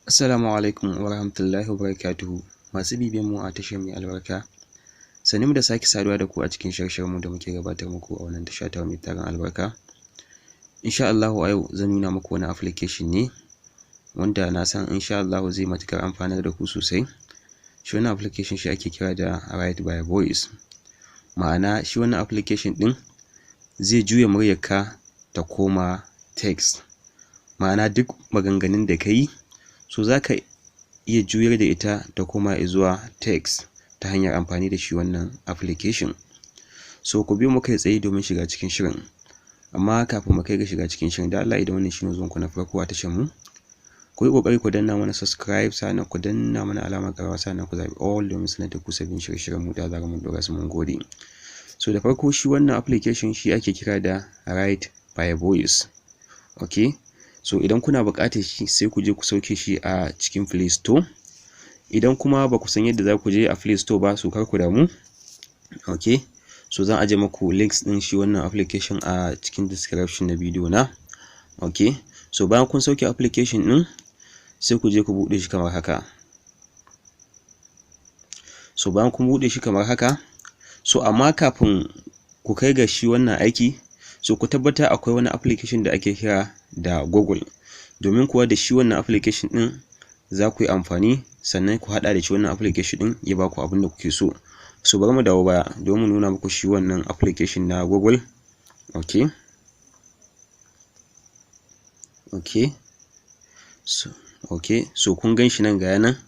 Assalamu alaikum wa rahmatullahi wa barakatuhu. Masu bibiyan mu a tashar mai albarka, sanin da sake saduwa da ku a cikin shirye-shiryen mu da muke gabatar muku a wannan tasha ta mai tarin albarka. Insha Allah a yau zan nuna muku wani application ne wanda na san insha Allah zai matukar amfanar da ku sosai. Shi wannan application shi ake kira da write by voice. Ma'ana shi wannan application din zai juya muryarka ta koma text. Ma'ana duk maganganun da ka yi so za ka iya juyar da ita ta koma zuwa text ta hanyar amfani da shi wannan application. So ku biyo mu kai tsaye domin shiga cikin shirin. Amma kafin mu kai ga shiga cikin shirin, da Allah idan wannan shine zuwan ku na farko a tashar mu, ku yi kokari ku danna mana subscribe, sannan ku danna mana alamar ƙararrawa, sannan ku zabi all domin sanar da ku sabbin shirye-shiryen mu da zarar mun dora su. Mun gode. So da farko shi wannan application shi ake kira da write by voice. Okay, so idan kuna buƙatar shi sai ku je ku sauke shi a cikin Play Store. Idan kuma ba ku san yadda za ku je a Play Store ba, so kar ku damu. Okay, so zan aje muku links din shi wannan application a cikin description na bidiyo na. Okay, so bayan kun sauke application din sai ku je ku bude shi kamar haka. So bayan kun bude shi kamar haka, so amma kafin ku kai ga shi wannan aiki, so ku tabbata akwai wani application da ake kira da Google, domin kuwa da shi wannan application din za ku yi amfani, sannan ku hada da shi wannan application din ya ba ku abin da kuke so. So bari mu dawo baya domin nuna muku shi wannan application na Google. So kun gan shi nan ga yana.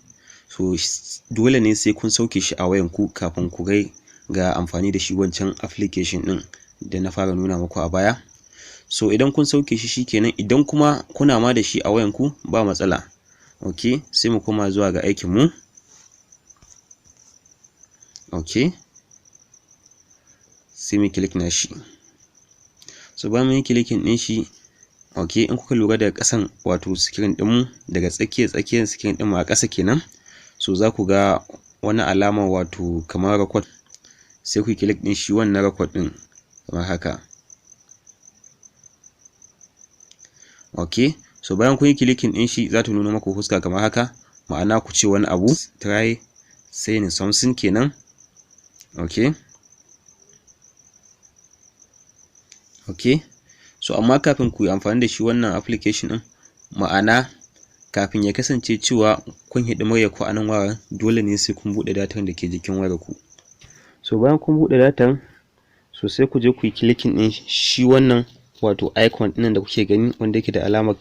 So dole ne sai kun sauke shi a wayanku kafin ku kai ga amfani da shi wancan application din da na fara nuna muku a baya. So idan kun sauke shi shikenan, idan kuma kuna ma da shi a wayanku ba matsala. Okay, sai mu koma zuwa ga aikin mu. Okay, sai mu click na shi. So bayan mun yi clicking din shi, okay, in kuka lura daga ƙasan wato screen din mu, daga tsakiyar screen din mu a ƙasa kenan, so za ku ga wani alama wato kamar record. Sai ku click din shi wannan record din kamar haka. Okay, so bayan kun yi clicking din shi za ta nuna muku fuska kamar haka, ma'ana ku ce wani abu, try saying something kenan. Okay, so amma kafin ku yi amfani da shi wannan application din, ma'ana kafin ya kasance cewa kun hidi muryar ku a nan wayar, dole ne sai kun bude datan da ke jikin wayar ku. So bayan kun bude datan, so sai ku je ku yi clicking din shi wannan wato icon din da kuke gani wanda yake da alamar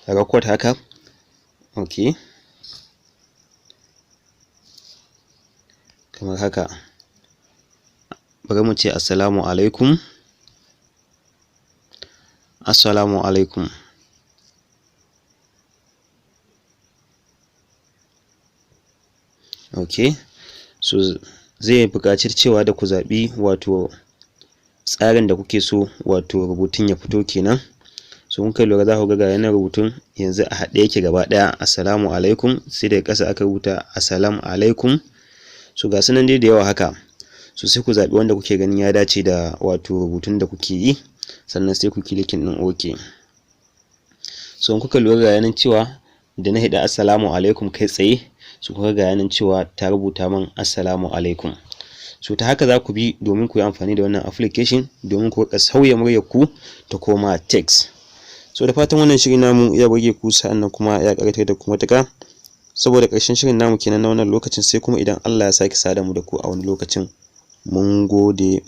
record haka. Okay, kamar haka. Bari mu ce assalamu alaikum. Assalamu alaikum. Okay, so zai buƙaci cewa da ku zaɓi wato tsarin da kuke so wato rubutun ya fito kenan. So kun kai lura za ku ga yana rubutun yanzu a haɗe yake gaba ɗaya, assalamu alaikum, sai daga ƙasa aka rubuta assalamu alaikum. So ga sunan dai da yawa haka. So sai ku zaɓi wanda kuke ganin ya dace da wato rubutun da kuke yi, sannan sai ku clicking ɗin OK. So kuka lura ga yanan cewa da na hida assalamu alaikum kai tsaye, so kuka ga yanan cewa ta rubuta min assalamu alaikum. So ta haka za ku bi domin ku yi amfani da wannan application domin ku rika sauya muryar ku ta koma text. So da fatan wannan shirin namu ya burge ku, sa'annan kuma ya karatar da ku matuƙa. Saboda ƙarshen shirin namu kenan na wannan lokacin, sai kuma idan Allah ya sake sada mu da ku a wani lokacin. Mun gode.